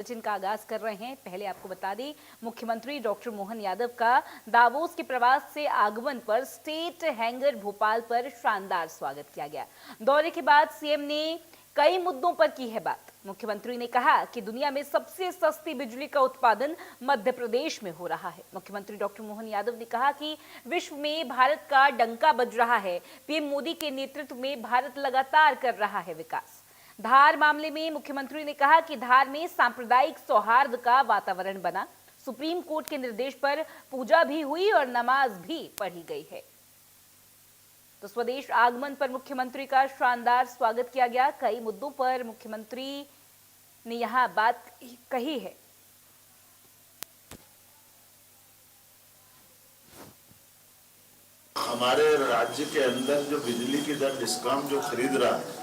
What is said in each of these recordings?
Bulletin का आगाज कर रहे हैं। पहले आपको बता दें, मुख्यमंत्री डॉक्टर मोहन यादव का दावोस के प्रवास से आगमन पर स्टेट हैंगर भोपाल पर शानदार स्वागत किया गया। दौरे के बाद सीएम ने कई मुद्दों पर की है बात। मुख्यमंत्री ने कहा कि दुनिया में सबसे सस्ती बिजली का उत्पादन मध्य प्रदेश में हो रहा है। मुख्यमंत्री डॉक्टर मोहन यादव ने कहा कि विश्व में भारत का डंका बज रहा है। पीएम मोदी के नेतृत्व में भारत लगातार कर रहा है विकास। धार मामले में मुख्यमंत्री ने कहा कि धार में सांप्रदायिक सौहार्द का वातावरण बना। सुप्रीम कोर्ट के निर्देश पर पूजा भी हुई और नमाज भी पढ़ी गई है। तो स्वदेश आगमन पर मुख्यमंत्री का शानदार स्वागत किया गया। कई मुद्दों पर मुख्यमंत्री ने यहां बात कही है। हमारे राज्य के अंदर जो बिजली की दर डिस्कॉम जो खरीद रहा है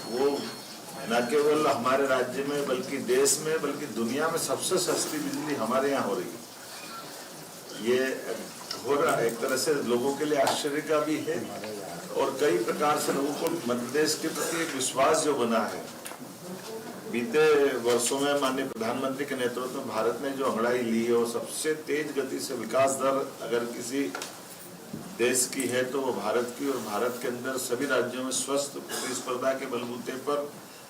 वो न केवल हमारे राज्य में बल्कि देश में बल्कि दुनिया में सबसे सस्ती बिजली हमारे यहाँ हो रही है। ये हो रहा है, एक तरह से लोगों के लिए आश्चर्य का भी है और कई प्रकार से लोगों को मध्य प्रदेश के प्रति एक विश्वास जो बना है। बीते वर्षों में माननीय प्रधानमंत्री के नेतृत्व में भारत ने जो अंगड़ाई ली है और सबसे तेज गति से विकास दर अगर किसी देश की है तो वो भारत की, और भारत के अंदर सभी राज्यों में स्वस्थ प्रतिस्पर्धा के बलबूते पर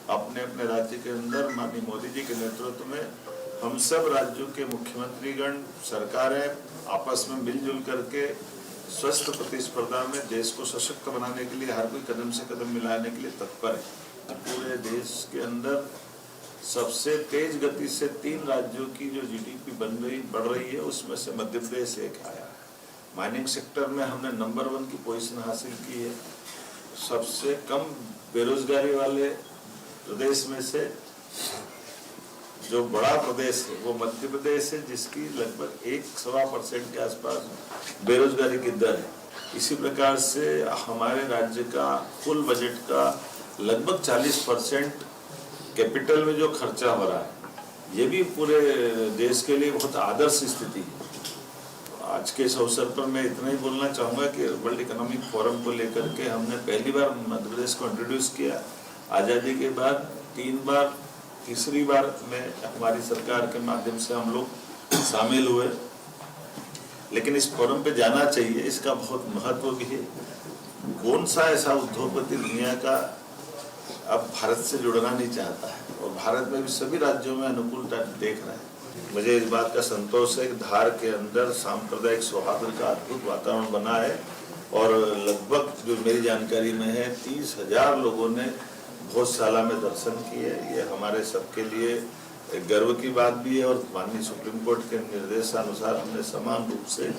अपने अपने राज्य के अंदर माननीय मोदी जी के नेतृत्व में हम सब राज्यों के मुख्यमंत्रीगण सरकारें आपस में मिलजुल करके स्वस्थ प्रतिस्पर्धा में देश को सशक्त बनाने के लिए हर कोई कदम से कदम मिलाने के लिए तत्पर है। पूरे देश के अंदर सबसे तेज गति से 3 राज्यों की जो जीडीपी बढ़ रही है उसमें से मध्य प्रदेश एक आया। माइनिंग सेक्टर में हमने नंबर 1 की पोजीशन हासिल की है। सबसे कम बेरोजगारी वाले प्रदेश में से जो बड़ा प्रदेश है वो मध्य प्रदेश है, जिसकी लगभग 1.25% के आसपास बेरोजगारी की दर है। इसी प्रकार से हमारे राज्य का कुल बजट का लगभग 40% कैपिटल में जो खर्चा हो रहा है, ये भी पूरे देश के लिए बहुत आदर्श स्थिति है। आज के इस अवसर पर मैं इतना ही बोलना चाहूँगा कि वर्ल्ड इकोनॉमिक फोरम को लेकर के हमने पहली बार मध्य प्रदेश को इंट्रोड्यूस किया। आज़ादी के बाद 3 बार, तीसरी बार में हमारी सरकार के माध्यम से हम लोग शामिल हुए, लेकिन इस फोरम पे जाना चाहिए, इसका बहुत महत्व भी है। कौन सा ऐसा उद्योगपति दुनिया का अब भारत से जुड़ना नहीं चाहता है, और भारत में भी सभी राज्यों में अनुकूलता देख रहा है। मुझे इस बात का संतोष है कि धार के अंदर सांप्रदायिक सौहार्द का अद्भुत वातावरण बना है, और लगभग जो मेरी जानकारी में है 30,000 लोगों ने भोजशाला में दर्शन किए। ये हमारे सबके लिए एक गर्व की बात भी है, और माननीय सुप्रीम कोर्ट के निर्देशानुसार हमने समान रूप से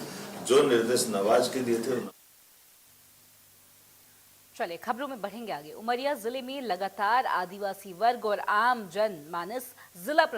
जो निर्देश नवाज के दिए थे। चलिए खबरों में बढ़ेंगे आगे। उमरिया जिले में लगातार आदिवासी वर्ग और आम जन मानस जिला